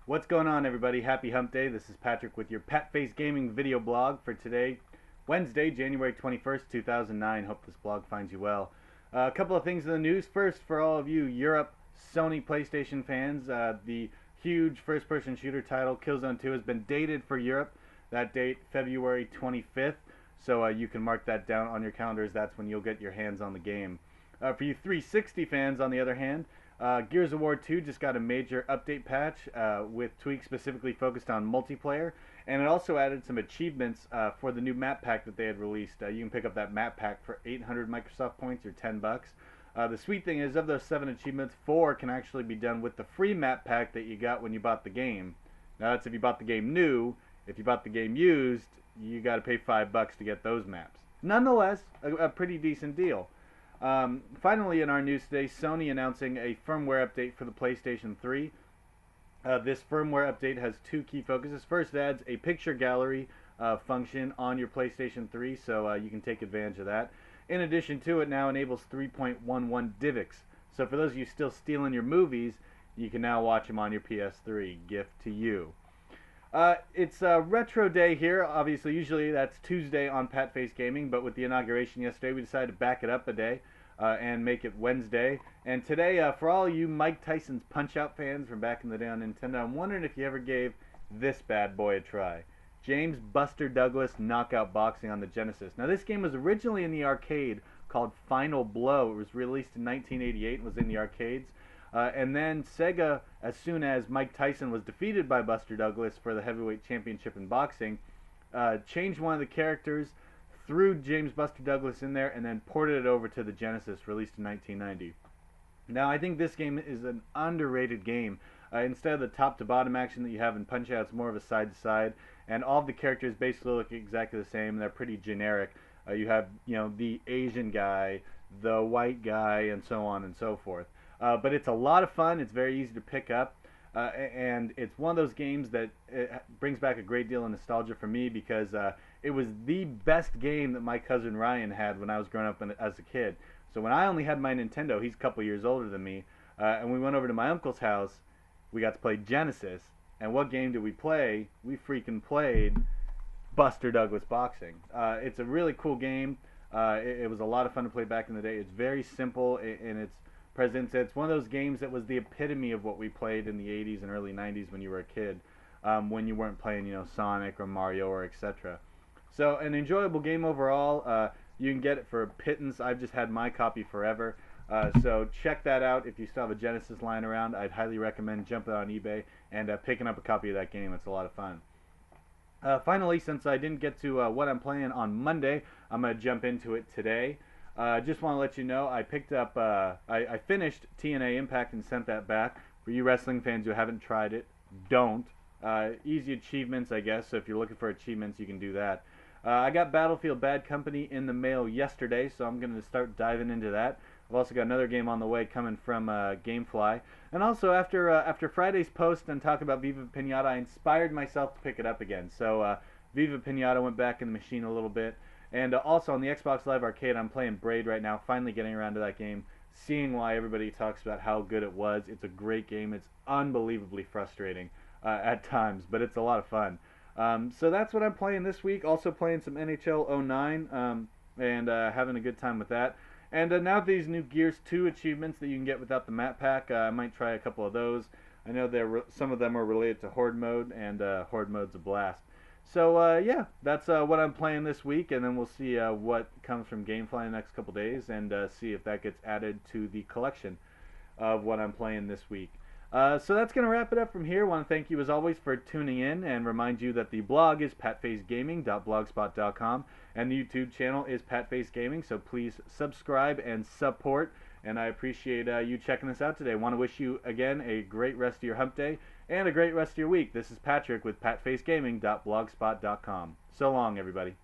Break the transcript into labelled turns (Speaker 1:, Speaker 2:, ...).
Speaker 1: What's going on, everybody? Happy Hump Day. This is Patrick with your Patface Gaming video blog for today, Wednesday, January 21st, 2009. Hope this blog finds you well. A couple of things in the news. First, for all of you Europe Sony PlayStation fans, the huge first-person shooter title Killzone 2 has been dated for Europe. That date, February 25th. So you can mark that down on your calendars. That's when you'll get your hands on the game. For you 360 fans, on the other hand, Gears of War 2 just got a major update patch with tweaks specifically focused on multiplayer, and it also added some achievements for the new map pack that they had released. You can pick up that map pack for 800 Microsoft points or $10. The sweet thing is, of those 7 achievements, 4 can actually be done with the free map pack that you got when you bought the game. Now that's if you bought the game new. If you bought the game used, you got to pay $5 to get those maps. Nonetheless, a pretty decent deal. Finally, in our news today, Sony announcing a firmware update for the PlayStation 3. This firmware update has 2 key focuses. First, it adds a picture gallery function on your PlayStation 3, so you can take advantage of that. In addition to it, now enables 3.11 DivX. So for those of you still stealing your movies, you can now watch them on your PS3. Gift to you. It's a retro day here. Obviously, usually that's Tuesday on Patface Gaming, but with the inauguration yesterday, we decided to back it up a day and make it Wednesday. And today, for all you Mike Tyson's Punch-Out fans from back in the day on Nintendo, I'm wondering if you ever gave this bad boy a try. James Buster Douglas Knockout Boxing on the Genesis. Now, this game was originally in the arcade called Final Blow. It was released in 1988 and was in the arcades. And then Sega, as soon as Mike Tyson was defeated by Buster Douglas for the heavyweight championship in boxing, changed one of the characters, threw James Buster Douglas in there, and then ported it over to the Genesis, released in 1990. Now, I think this game is an underrated game. Instead of the top-to-bottom action that you have in Punch-Out, it's more of a side-to-side, and all of the characters basically look exactly the same. They're pretty generic. You have, the Asian guy, the white guy, and so on and so forth. But it's a lot of fun. It's very easy to pick up, and it's one of those games that brings back a great deal of nostalgia for me because it was the best game that my cousin Ryan had when I was growing up as a kid. So when I only had my Nintendo, he's a couple years older than me, and we went over to my uncle's house. We got to play Genesis, and what game did we play? We freaking played Buster Douglas Boxing. It's a really cool game. It was a lot of fun to play back in the day. It's very simple in its presence. It's one of those games that was the epitome of what we played in the 80s and early 90s when you were a kid, when you weren't playing, Sonic or Mario or etc. So an enjoyable game overall. You can get it for a pittance. I've just had my copy forever. So check that out. If you still have a Genesis lying around, I'd highly recommend jumping on eBay and picking up a copy of that game. It's a lot of fun. Finally, since I didn't get to what I'm playing on Monday, I'm going to jump into it today. Just want to let you know, I picked up, I finished TNA Impact and sent that back. For you wrestling fans who haven't tried it, don't. Easy achievements, I guess, so if you're looking for achievements, you can do that. I got Battlefield Bad Company in the mail yesterday, so I'm going to start diving into that. I've also got another game on the way coming from Gamefly. And also, after Friday's post and talk about Viva Pinata, I inspired myself to pick it up again. So Viva Pinata went back in the machine a little bit. And also on the Xbox Live Arcade, I'm playing Braid right now, finally getting around to that game, seeing why everybody talks about how good it was. It's a great game. It's unbelievably frustrating at times, but it's a lot of fun. So that's what I'm playing this week. Also playing some NHL 09 and having a good time with that. And now these new Gears 2 achievements that you can get without the map pack, I might try a couple of those. I know some of them are related to Horde mode, and Horde mode's a blast. So yeah, that's what I'm playing this week, and then we'll see what comes from Gamefly in the next couple days, and see if that gets added to the collection of what I'm playing this week. So that's going to wrap it up from here. I want to thank you as always for tuning in, and remind you that the blog is patfacegaming.blogspot.com, and the YouTube channel is Patface Gaming, so please subscribe and support, and I appreciate you checking us out today. I want to wish you, again, a great rest of your hump day, and a great rest of your week. This is Patrick with patfacegaming.blogspot.com. So long, everybody.